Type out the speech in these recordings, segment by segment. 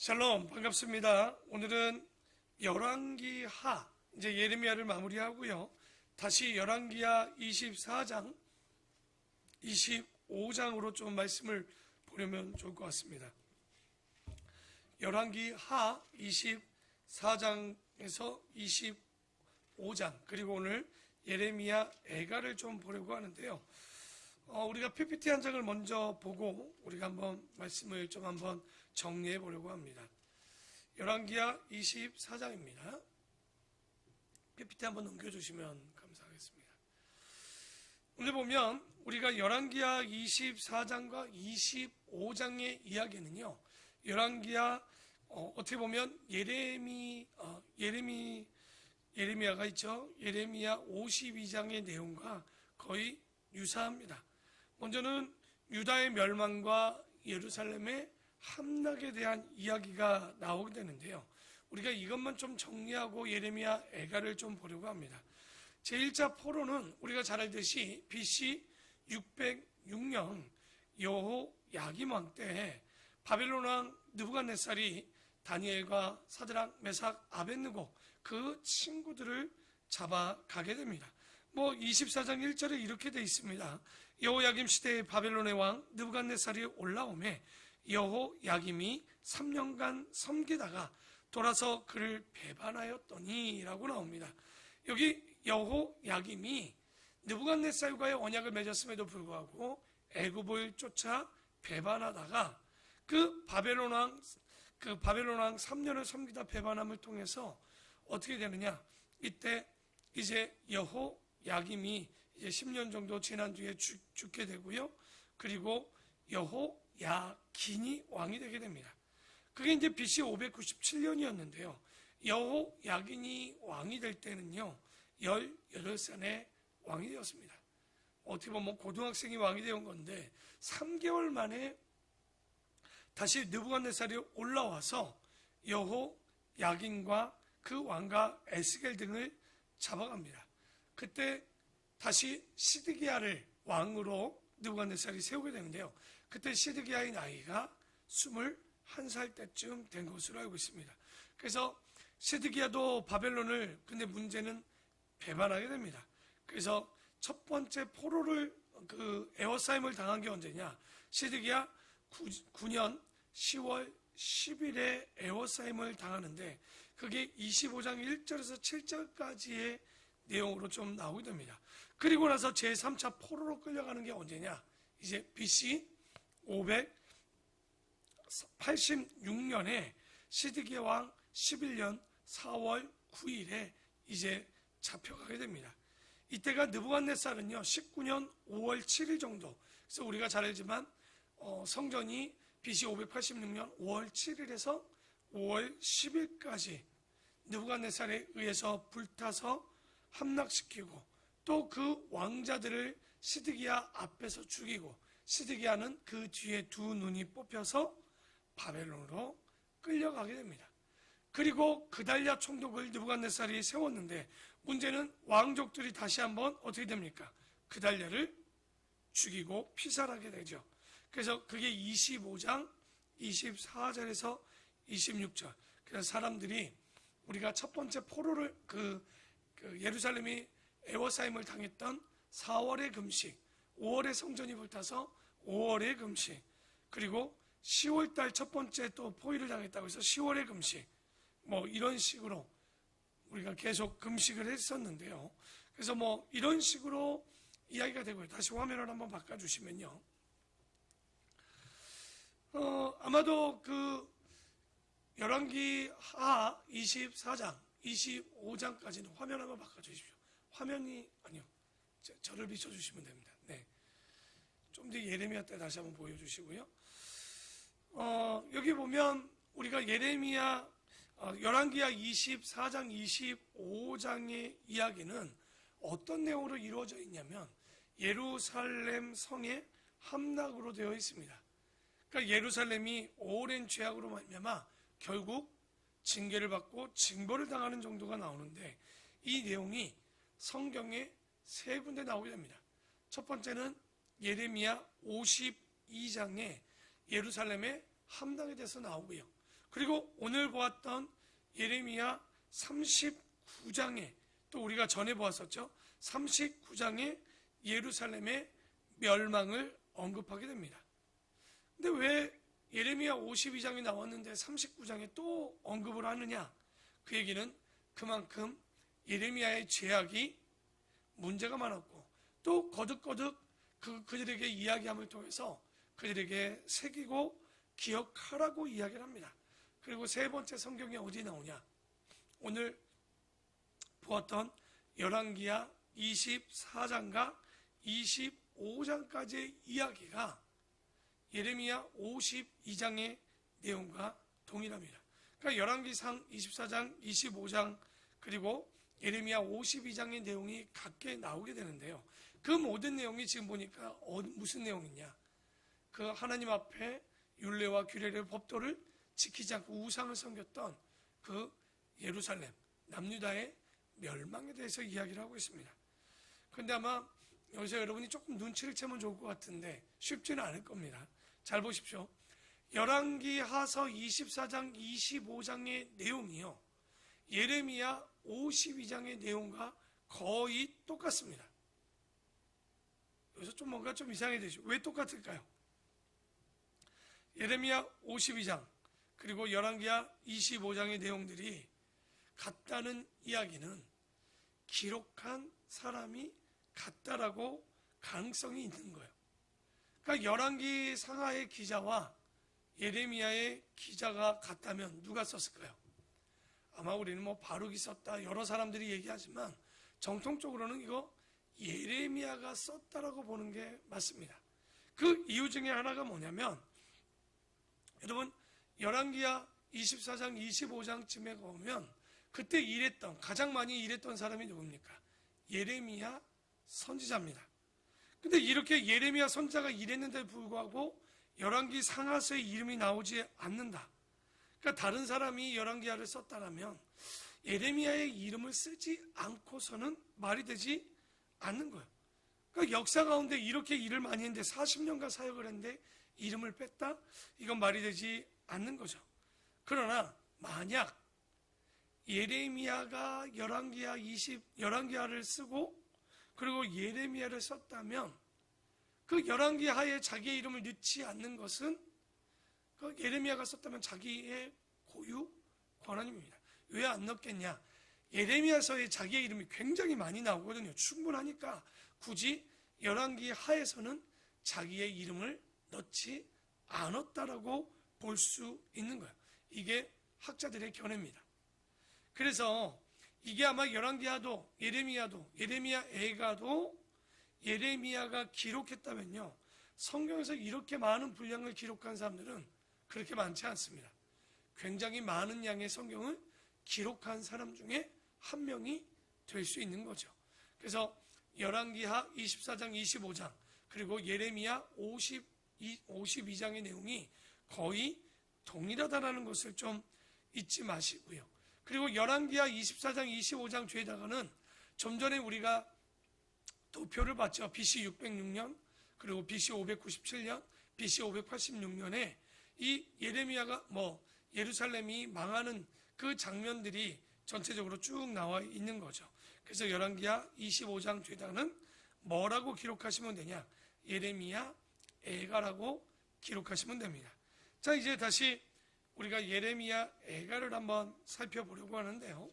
샬롬, 반갑습니다. 오늘은 열왕기하, 이제 예레미야를 마무리하고요. 다시 열왕기하 24장, 25장으로 좀 말씀을 보려면 좋을 것 같습니다. 열왕기하 24장에서 25장, 그리고 오늘 예레미야 애가를 좀 보려고 하는데요. 우리가 PPT 한 장을 먼저 보고 우리가 한번 말씀을 좀 한번 정리해 보려고 합니다. 열왕기하 24장입니다. PPT 한번 넘겨주시면 감사하겠습니다. 오늘 보면 우리가 열왕기하 24장과 25장의 이야기는요, 열왕기하 어떻게 보면 예레미야가 있죠. 예레미야 52장의 내용과 거의 유사합니다. 먼저는 유다의 멸망과 예루살렘의 함락에 대한 이야기가 나오게 되는데요. 우리가 이것만 좀 정리하고 예레미야 애가를 좀 보려고 합니다. 제1차 포로는 우리가 잘 알듯이 BC 606년 여호야김 왕 때 바벨론 왕 느부갓네살이 다니엘과 사드락, 메삭, 아벳느고 그 친구들을 잡아가게 됩니다. 24장 1절에 이렇게 되어 있습니다. 여호야김 시대의 바벨론의 왕 느부갓네살이 올라오매 여호야김이 3년간 섬기다가 돌아서 그를 배반하였더니 라고 나옵니다. 여기 여호야김이 느부갓네살과의 언약을 맺었음에도 불구하고 애굽을 쫓아 배반하다가 그 바벨론 왕 3년을 섬기다 배반함을 통해서 어떻게 되느냐, 이때 이제 여호야김이 이제 10년 정도 지난 뒤에 죽게 되고요. 그리고 여호야긴이 왕이 되게 됩니다. 그게 이제 BC 597년이었는데요. 여호야긴이 왕이 될 때는요, 18살의 왕이 되었습니다. 어떻게 보면 고등학생이 왕이 되온 건데 3개월 만에 다시 느부갓네살이 올라와서 여호야긴과 그 왕과 에스겔 등을 잡아갑니다. 그때 다시 시드기야를 왕으로 느부갓네살이 세우게 되는데요. 그때 시드기야의 나이가 21살 때쯤 된 것으로 알고 있습니다. 그래서 시드기야도 바벨론을, 근데 문제는 배반하게 됩니다. 그래서 첫 번째 포로를 에워싸임을 당한 게 언제냐, 시드기야 9년 10월 10일에 에워싸임을 당하는데 그게 25장 1절에서 7절까지의 내용으로 좀 나오게 됩니다. 그리고 나서 제3차 포로로 끌려가는 게 언제냐, 이제 BC 586년에 시드기야 왕 11년 4월 9일에 이제 잡혀가게 됩니다. 이때가 느부갓네살은요 19년 5월 7일 정도, 그래서 우리가 잘 알지만 성전이 BC 586년 5월 7일에서 5월 10일까지 느부갓네살에 의해서 불타서 함락시키고 또 그 왕자들을 시드기야 앞에서 죽이고 시드기야는 그 뒤에 두 눈이 뽑혀서 바벨론으로 끌려가게 됩니다. 그리고 그달랴 총독을 느부갓네살이 세웠는데 문제는 왕족들이 다시 한번 어떻게 됩니까? 그달랴를 죽이고 피살하게 되죠. 그래서 그게 25장 24절에서 26절. 그래서 사람들이 우리가 첫 번째 포로를 예루살렘이 에워싸임을 당했던 4월의 금식, 5월에 성전이 불타서 5월의 금식, 그리고 10월달 첫 번째 또 포위를 당했다고 해서 10월의 금식, 이런 식으로 우리가 계속 금식을 했었는데요. 그래서 이런 식으로 이야기가 되고요. 다시 화면을 한번 바꿔주시면요. 아마도 열왕기하 24장, 25장까지는 화면 한번 바꿔주십시오. 화면이, 아니요. 저를 비춰주시면 됩니다. 네. 좀 더 예레미야 때 다시 한번 보여주시고요. 여기 보면 우리가 열왕기하 24장, 25장의 이야기는 어떤 내용으로 이루어져 있냐면 예루살렘 성의 함락으로 되어 있습니다. 그러니까 예루살렘이 오랜 죄악으로 말미암아 결국 징계를 받고 징벌을 당하는 정도가 나오는데 이 내용이 성경에 세 군데 나오게 됩니다. 첫 번째는 예레미야 52장에 예루살렘의 함락에 대해서 나오고요. 그리고 오늘 보았던 예레미야 39장에 또 우리가 전에 보았었죠. 39장에 예루살렘의 멸망을 언급하게 됩니다. 근데 왜 예레미야 52장이 나왔는데 39장에 또 언급을 하느냐? 그 얘기는 그만큼 예레미야의 죄악이 문제가 많았고 또 거듭거듭 그들에게 이야기함을 통해서 그들에게 새기고 기억하라고 이야기를 합니다. 그리고 세 번째 성경이 어디 나오냐? 오늘 보았던 열왕기야 24장과 25장까지의 이야기가 예레미야 52장의 내용과 동일합니다. 그러니까 열왕기상 24장, 25장 그리고 예레미야 52장의 내용이 같게 나오게 되는데요. 그 모든 내용이 지금 보니까 무슨 내용이냐? 그 하나님 앞에 율례와 규례의 법도를 지키지 않고 우상을 섬겼던 그 예루살렘, 남유다의 멸망에 대해서 이야기를 하고 있습니다. 그런데 아마 여기서 여러분이 조금 눈치를 채면 좋을 것 같은데 쉽지는 않을 겁니다. 잘 보십시오. 열왕기하서 24장, 25장의 내용이요. 예레미야 52장의 내용과 거의 똑같습니다. 여기서 좀 뭔가 좀 이상해지죠. 왜 똑같을까요? 예레미야 52장 그리고 열왕기야 25장의 내용들이 같다는 이야기는 기록한 사람이 같다라고 가능성이 있는 거예요. 그러니까 열왕기 상하의 기자와 예레미야의 기자가 같다면 누가 썼을까요? 아마 우리는 뭐 바룩이 썼다 여러 사람들이 얘기하지만 정통적으로는 이거 예레미야가 썼다라고 보는 게 맞습니다. 그 이유 중에 하나가 뭐냐면 여러분 열왕기야 24장 25장쯤에 보면 그때 가장 많이 일했던 사람이 누굽니까? 예레미야 선지자입니다. 근데 이렇게 예레미야 선지자가 일했는데 불구하고 열왕기 상하서의 이름이 나오지 않는다. 그러니까 다른 사람이 열왕기야를 썼다라면 예레미야의 이름을 쓰지 않고서는 말이 되지 않는 거예요. 그러니까 역사 가운데 이렇게 일을 많이 했는데 40년간 사역을 했는데 이름을 뺐다? 이건 말이 되지 않는 거죠. 그러나 만약 예레미야가 열왕기야를 쓰고 그리고 예레미야를 썼다면 그 열왕기하에 자기의 이름을 넣지 않는 것은 그 예레미야가 썼다면 자기의 고유 권한입니다. 왜 안 넣겠냐? 예레미야서에 자기의 이름이 굉장히 많이 나오거든요. 충분하니까 굳이 열왕기하에서는 자기의 이름을 넣지 않았다라고 볼 수 있는 거예요. 이게 학자들의 견해입니다. 그래서 이게 아마 열왕기야도 예레미야 애가도 예레미야가 기록했다면요. 성경에서 이렇게 많은 분량을 기록한 사람들은 그렇게 많지 않습니다. 굉장히 많은 양의 성경을 기록한 사람 중에 한 명이 될 수 있는 거죠. 그래서 열왕기하 24장, 25장 그리고 예레미야 52장의 내용이 거의 동일하다라는 것을 좀 잊지 마시고요. 그리고 열왕기하 24장, 25장 뒤에다가는 좀 전에 우리가 도표를 봤죠. BC 606년 그리고 BC 597년, BC 586년에 이 예레미야가 예루살렘이 망하는 그 장면들이 전체적으로 쭉 나와 있는 거죠. 그래서 열왕기하 25장 뒤에다가는 뭐라고 기록하시면 되냐? 예레미야 애가라고 기록하시면 됩니다. 자, 이제 다시 우리가 예레미야 애가를 한번 살펴보려고 하는데요.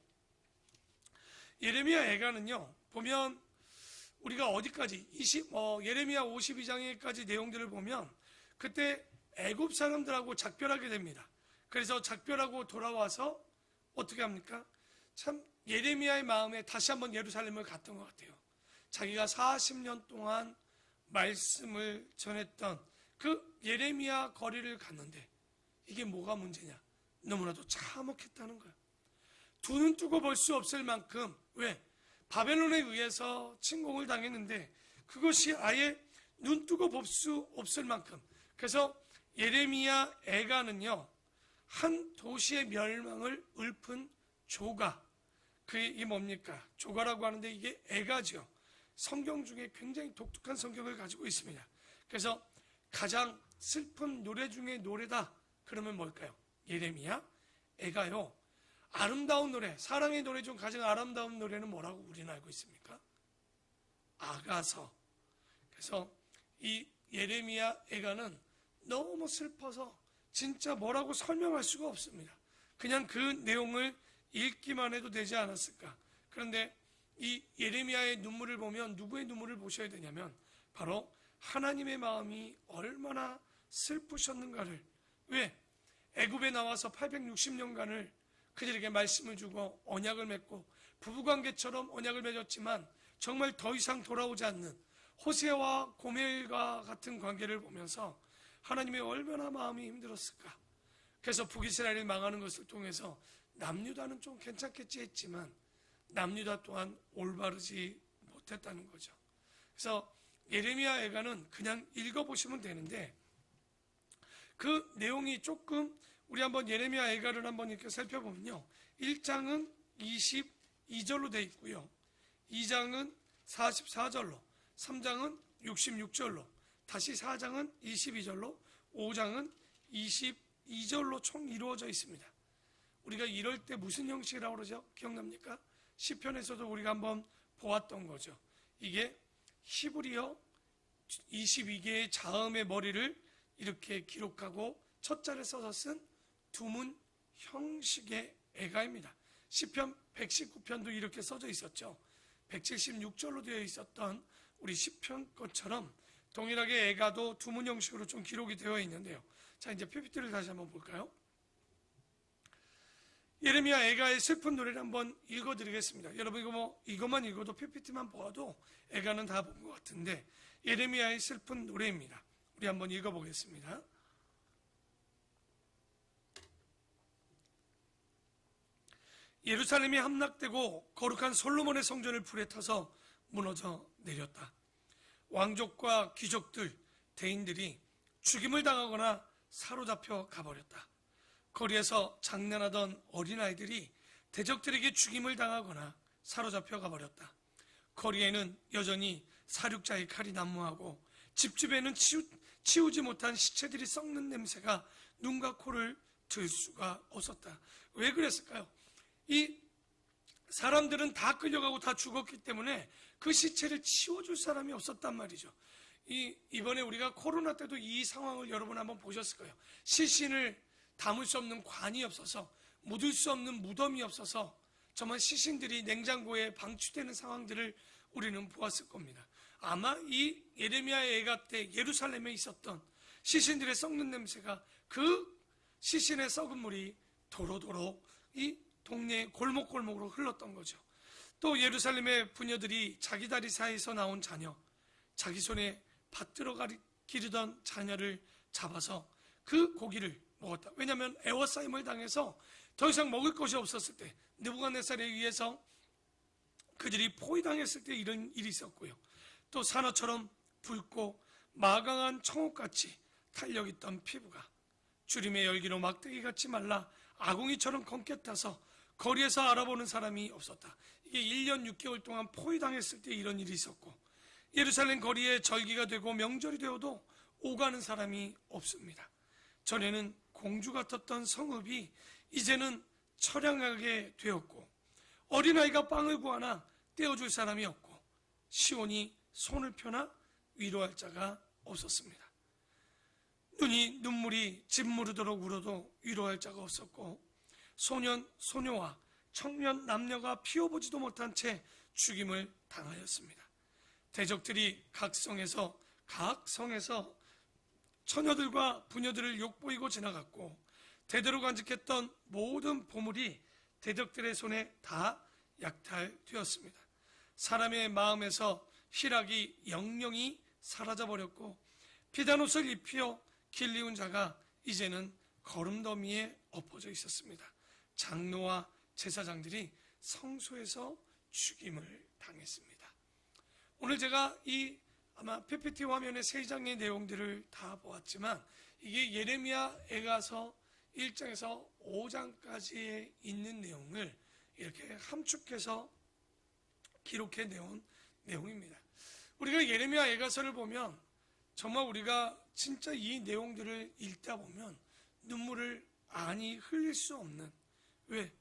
예레미야 애가는요, 보면 우리가 어디까지 예레미야 52장에까지 내용들을 보면 그때 애굽 사람들하고 작별하게 됩니다. 그래서 작별하고 돌아와서 어떻게 합니까? 참 예레미야의 마음에 다시 한번 예루살렘을 갔던 것 같아요. 자기가 40년 동안 말씀을 전했던 그 예레미야 거리를 갔는데 이게 뭐가 문제냐? 너무나도 참혹했다는 거예요. 두 눈 뜨고 볼 수 없을 만큼 왜? 바벨론에 의해서 침공을 당했는데 그것이 아예 눈 뜨고 볼 수 없을 만큼 그래서 예레미야 애가는요 한 도시의 멸망을 읊은 조가 그게 뭡니까? 조가라고 하는데 이게 애가죠. 성경 중에 굉장히 독특한 성경을 가지고 있습니다. 그래서 가장 슬픈 노래 중에 노래다 그러면 뭘까요? 예레미야, 애가요. 아름다운 노래, 사랑의 노래 중 가장 아름다운 노래는 뭐라고 우리는 알고 있습니까? 아가서. 그래서 이 예레미야 애가는 너무 슬퍼서 진짜 뭐라고 설명할 수가 없습니다. 그냥 그 내용을 읽기만 해도 되지 않았을까. 그런데 이 예레미야의 눈물을 보면 누구의 눈물을 보셔야 되냐면 바로 하나님의 마음이 얼마나 슬프셨는가를. 왜? 애굽에 나와서 860년간을 그들에게 말씀을 주고 언약을 맺고 부부관계처럼 언약을 맺었지만 정말 더 이상 돌아오지 않는 호세와 고멜과 같은 관계를 보면서 하나님의 얼마나 마음이 힘들었을까. 그래서 북이스라엘이 망하는 것을 통해서 남유다는 좀 괜찮겠지 했지만 남유다 또한 올바르지 못했다는 거죠. 그래서 예레미야 애가는 그냥 읽어보시면 되는데 그 내용이 조금 우리 한번 예레미야 애가를 한번 이렇게 살펴보면요. 1장은 22절로 되어 있고요. 2장은 44절로, 3장은 66절로, 다시 4장은 22절로, 5장은 22절로 총 이루어져 있습니다. 우리가 이럴 때 무슨 형식이라고 그러죠? 기억납니까? 시편에서도 우리가 한번 보았던 거죠. 이게 히브리어 22개의 자음의 머리를 이렇게 기록하고 첫자를 써서 쓴 두문 형식의 애가입니다. 시편 119편도 이렇게 써져 있었죠. 176절로 되어 있었던 우리 시편 것처럼 동일하게 애가도 두문 형식으로 좀 기록이 되어 있는데요. 자, 이제 PPT를 다시 한번 볼까요? 예레미야 애가의 슬픈 노래를 한번 읽어드리겠습니다. 여러분 이것만 읽어도 PPT만 보아도 애가는 다 본 것 같은데 예레미야의 슬픈 노래입니다. 우리 한번 읽어보겠습니다. 예루살렘이 함락되고 거룩한 솔로몬의 성전을 불에 타서 무너져 내렸다. 왕족과 귀족들, 대인들이 죽임을 당하거나 사로잡혀 가버렸다. 거리에서 장난하던 어린아이들이 대적들에게 죽임을 당하거나 사로잡혀 가버렸다. 거리에는 여전히 사륙자의 칼이 난무하고 집집에는 치우지 못한 시체들이 썩는 냄새가 눈과 코를 들 수가 없었다. 왜 그랬을까요? 이 사람들은 다 끌려가고 다 죽었기 때문에 그 시체를 치워줄 사람이 없었단 말이죠. 이번에 우리가 코로나 때도 이 상황을 여러분 한번 보셨을 거예요. 시신을 담을 수 없는 관이 없어서, 묻을 수 없는 무덤이 없어서 정말 시신들이 냉장고에 방치되는 상황들을 우리는 보았을 겁니다. 아마 이 예레미야의 애가 때 예루살렘에 있었던 시신들의 썩는 냄새가 그 시신의 썩은 물이 도로도로 이 동네 골목골목으로 흘렀던 거죠. 또 예루살렘의 부녀들이 자기 다리 사이에서 나온 자녀, 자기 손에 받들어 기르던 자녀를 잡아서 그 고기를 먹었다. 왜냐하면 애워싸임을 당해서 더 이상 먹을 것이 없었을 때, 느부갓네살에 의해서 그들이 포위당했을 때 이런 일이 있었고요. 또 산호처럼 붉고 마강한 청옥같이 탄력있던 피부가 주림의 열기로 막대기같이 말라 아궁이처럼 검게 타서 거리에서 알아보는 사람이 없었다. 이게 1년 6개월 동안 포위당했을 때 이런 일이 있었고, 예루살렘 거리에 절기가 되고 명절이 되어도 오가는 사람이 없습니다. 전에는 공주 같았던 성읍이 이제는 처량하게 되었고, 어린아이가 빵을 구하나 떼어줄 사람이 없고, 시온이 손을 펴나 위로할 자가 없었습니다. 눈물이 짓무르도록 울어도 위로할 자가 없었고, 소년, 소녀와 청년, 남녀가 피워보지도 못한 채 죽임을 당하였습니다. 대적들이 각 성에서 처녀들과 부녀들을 욕보이고 지나갔고, 대대로 간직했던 모든 보물이 대적들의 손에 다 약탈되었습니다. 사람의 마음에서 희락이 영영이 사라져버렸고, 피단옷을 입혀 길리운 자가 이제는 거름더미에 엎어져 있었습니다. 장로와 제사장들이 성소에서 죽임을 당했습니다. 오늘 제가 아마 PPT 화면의 3장의 내용들을 다 보았지만, 이게 예레미야 애가서 1장에서 5장까지에 있는 내용을 이렇게 함축해서 기록해 내온 내용입니다. 우리가 예레미야 애가서를 보면 정말 우리가 진짜 이 내용들을 읽다 보면 눈물을 안이 흘릴 수 없는, 왜?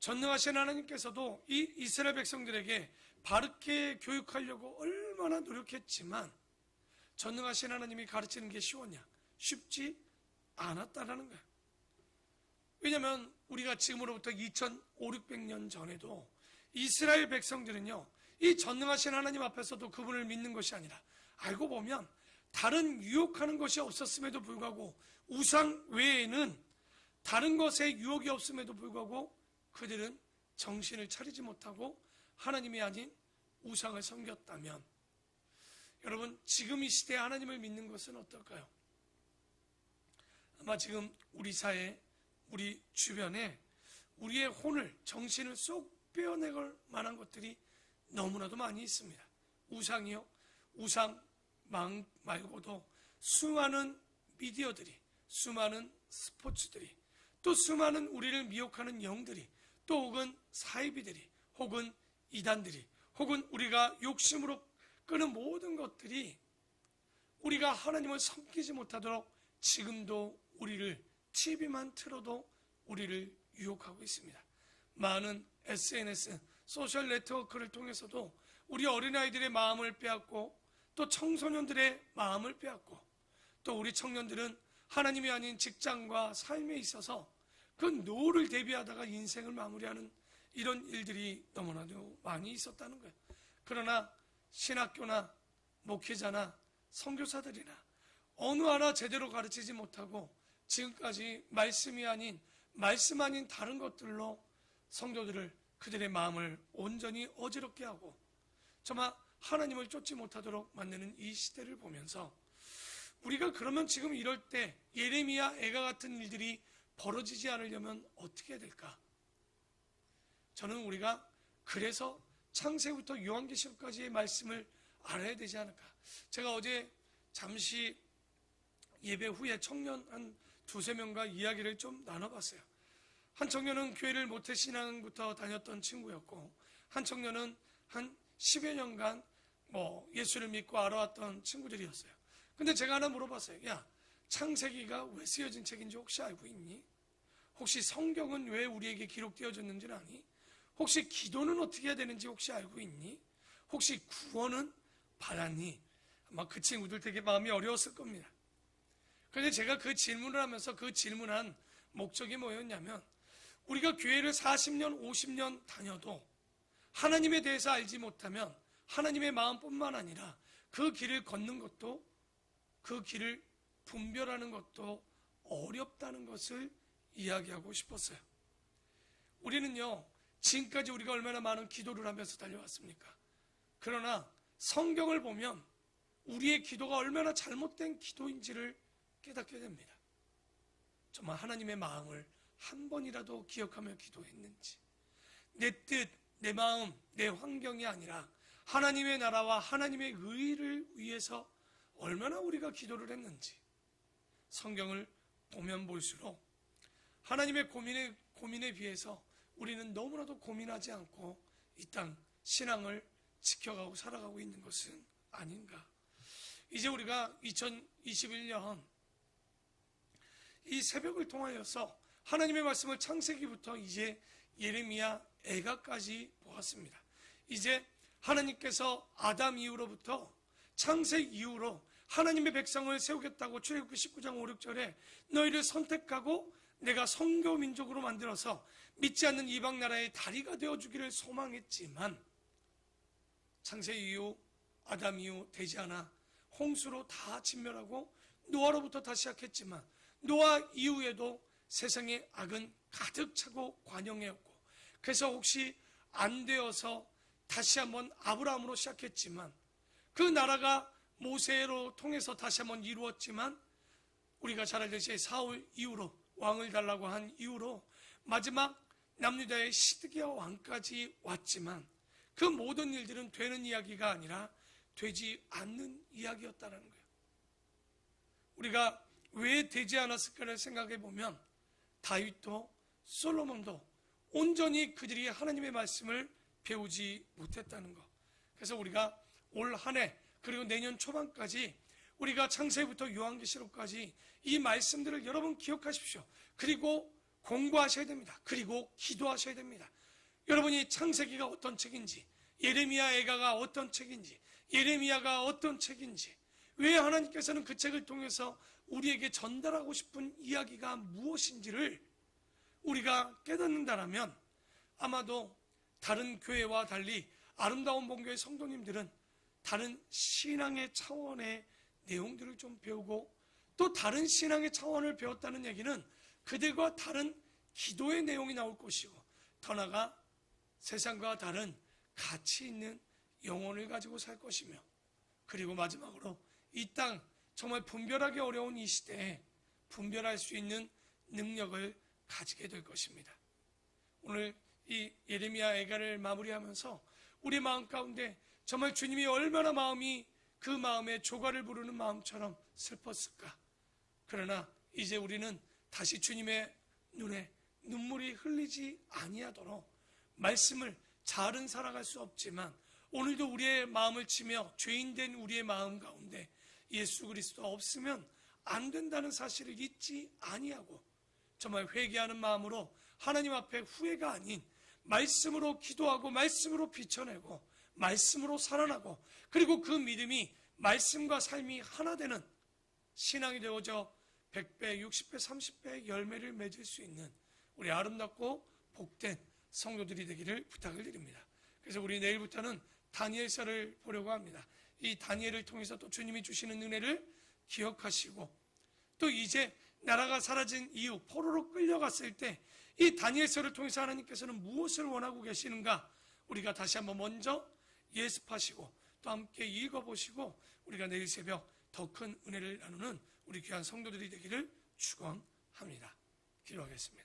전능하신 하나님께서도 이 이스라엘 백성들에게 바르게 교육하려고 얼마나 노력했지만 전능하신 하나님이 가르치는 게 쉬웠냐? 쉽지 않았다라는 거야. 왜냐하면 우리가 지금으로부터 2500~600년 전에도 이스라엘 백성들은요, 이 전능하신 하나님 앞에서도 그분을 믿는 것이 아니라 알고 보면 다른 유혹하는 것이 없었음에도 불구하고, 우상 외에는 다른 것에 유혹이 없음에도 불구하고 그들은 정신을 차리지 못하고 하나님이 아닌 우상을 섬겼다면, 여러분 지금 이 시대에 하나님을 믿는 것은 어떨까요? 아마 지금 우리 사회, 우리 주변에 우리의 혼을, 정신을 쏙 빼어내걸 만한 것들이 너무나도 많이 있습니다. 우상이요, 우상 말고도 수많은 미디어들이, 수많은 스포츠들이, 또 수많은 우리를 미혹하는 영들이, 또 혹은 사이비들이, 혹은 이단들이, 혹은 우리가 욕심으로 끄는 모든 것들이 우리가 하나님을 섬기지 못하도록 지금도 우리를, TV만 틀어도 우리를 유혹하고 있습니다. 많은 SNS, 소셜 네트워크를 통해서도 우리 어린아이들의 마음을 빼앗고, 또 청소년들의 마음을 빼앗고, 또 우리 청년들은 하나님이 아닌 직장과 삶에 있어서 그 노를 대비하다가 인생을 마무리하는 이런 일들이 너무나도 많이 있었다는 거예요. 그러나 신학교나 목회자나 선교사들이나 어느 하나 제대로 가르치지 못하고 지금까지 말씀이 아닌, 말씀 아닌 다른 것들로 성도들을, 그들의 마음을 온전히 어지럽게 하고 정말 하나님을 쫓지 못하도록 만드는 이 시대를 보면서, 우리가 그러면 지금 이럴 때 예레미야, 애가 같은 일들이 벌어지지 않으려면 어떻게 해야 될까? 저는 우리가 그래서 창세부터 요한계시록까지의 말씀을 알아야 되지 않을까? 제가 어제 잠시 예배 후에 청년 한 2~3명과 이야기를 좀 나눠봤어요. 한 청년은 교회를 모태신앙부터 다녔던 친구였고, 한 청년은 한 10여 년간 예수를 믿고 알아왔던 친구들이었어요. 근데 제가 하나 물어봤어요. 야, 창세기가 왜 쓰여진 책인지 혹시 알고 있니? 혹시 성경은 왜 우리에게 기록되어졌는지는 아니? 혹시 기도는 어떻게 해야 되는지 혹시 알고 있니? 혹시 구원은 받았니? 아마 그 친구들 되게 마음이 어려웠을 겁니다. 그런데 제가 그 질문을 하면서 그 질문한 목적이 뭐였냐면, 우리가 교회를 40년, 50년 다녀도 하나님에 대해서 알지 못하면 하나님의 마음뿐만 아니라 그 길을 걷는 것도, 그 길을 분별하는 것도 어렵다는 것을 이야기하고 싶었어요. 우리는요, 지금까지 우리가 얼마나 많은 기도를 하면서 달려왔습니까? 그러나 성경을 보면 우리의 기도가 얼마나 잘못된 기도인지를 깨닫게 됩니다. 정말 하나님의 마음을 한 번이라도 기억하며 기도했는지, 내 뜻, 내 마음, 내 환경이 아니라 하나님의 나라와 하나님의 의를 위해서 얼마나 우리가 기도를 했는지, 성경을 보면 볼수록 하나님의 고민에 비해서 우리는 너무나도 고민하지 않고 이 땅 신앙을 지켜가고 살아가고 있는 것은 아닌가. 이제 우리가 2021년 이 새벽을 통하여서 하나님의 말씀을 창세기부터 이제 예레미야, 애가까지 보았습니다. 이제 하나님께서 아담 이후로부터 창세기 이후로 하나님의 백성을 세우겠다고 출애굽기 19장 5~6절에 너희를 선택하고 내가 선교 민족으로 만들어서 믿지 않는 이방 나라의 다리가 되어주기를 소망했지만, 창세기 이후, 아담 이후 되지 않아 홍수로 다 진멸하고 노아로부터 다시 시작했지만, 노아 이후에도 세상에 악은 가득 차고 관영해왔고, 그래서 혹시 안 되어서 다시 한번 아브라함으로 시작했지만, 그 나라가 모세로 통해서 다시 한번 이루었지만, 우리가 잘 알듯이 사울 이후로, 왕을 달라고 한 이후로 마지막 남유다의 시드기야 왕까지 왔지만, 그 모든 일들은 되는 이야기가 아니라 되지 않는 이야기였다는 거예요. 우리가 왜 되지 않았을까를 생각해 보면, 다윗도 솔로몬도 온전히 그들이 하나님의 말씀을 배우지 못했다는 것. 그래서 우리가 올 한 해, 그리고 내년 초반까지 우리가 창세기부터 요한계시록까지 이 말씀들을 여러분 기억하십시오. 그리고 공부하셔야 됩니다. 그리고 기도하셔야 됩니다. 여러분이 창세기가 어떤 책인지, 예레미야 애가가 어떤 책인지, 예레미야가 어떤 책인지, 왜 하나님께서는 그 책을 통해서 우리에게 전달하고 싶은 이야기가 무엇인지를 우리가 깨닫는다면 아마도 다른 교회와 달리 아름다운 본교회 성도님들은 다른 신앙의 차원의 내용들을 좀 배우고, 또 다른 신앙의 차원을 배웠다는 얘기는 그들과 다른 기도의 내용이 나올 것이고, 더 나아가 세상과 다른 가치 있는 영혼을 가지고 살 것이며, 그리고 마지막으로 이 땅 정말 분별하기 어려운 이 시대에 분별할 수 있는 능력을 가지게 될 것입니다. 오늘 이 예레미야 애가를 마무리하면서 우리 마음 가운데 정말 주님이 얼마나 마음이 그 마음에 조가를 부르는 마음처럼 슬펐을까. 그러나 이제 우리는 다시 주님의 눈에 눈물이 흘리지 아니하도록 말씀을 잘은 살아갈 수 없지만 오늘도 우리의 마음을 치며 죄인된 우리의 마음 가운데 예수 그리스도 없으면 안 된다는 사실을 잊지 아니하고 정말 회개하는 마음으로 하나님 앞에 후회가 아닌 말씀으로 기도하고 말씀으로 비춰내고 말씀으로 살아나고, 그리고 그 믿음이 말씀과 삶이 하나 되는 신앙이 되어져 100배, 60배, 30배의 열매를 맺을 수 있는 우리 아름답고 복된 성도들이 되기를 부탁을 드립니다. 그래서 우리 내일부터는 다니엘서를 보려고 합니다. 이 다니엘을 통해서 또 주님이 주시는 은혜를 기억하시고, 또 이제 나라가 사라진 이후 포로로 끌려갔을 때 이 다니엘서를 통해서 하나님께서는 무엇을 원하고 계시는가 우리가 다시 한번 먼저 예습하시고 또 함께 읽어보시고 우리가 내일 새벽 더 큰 은혜를 나누는 우리 귀한 성도들이 되기를 축원합니다. 기도하겠습니다.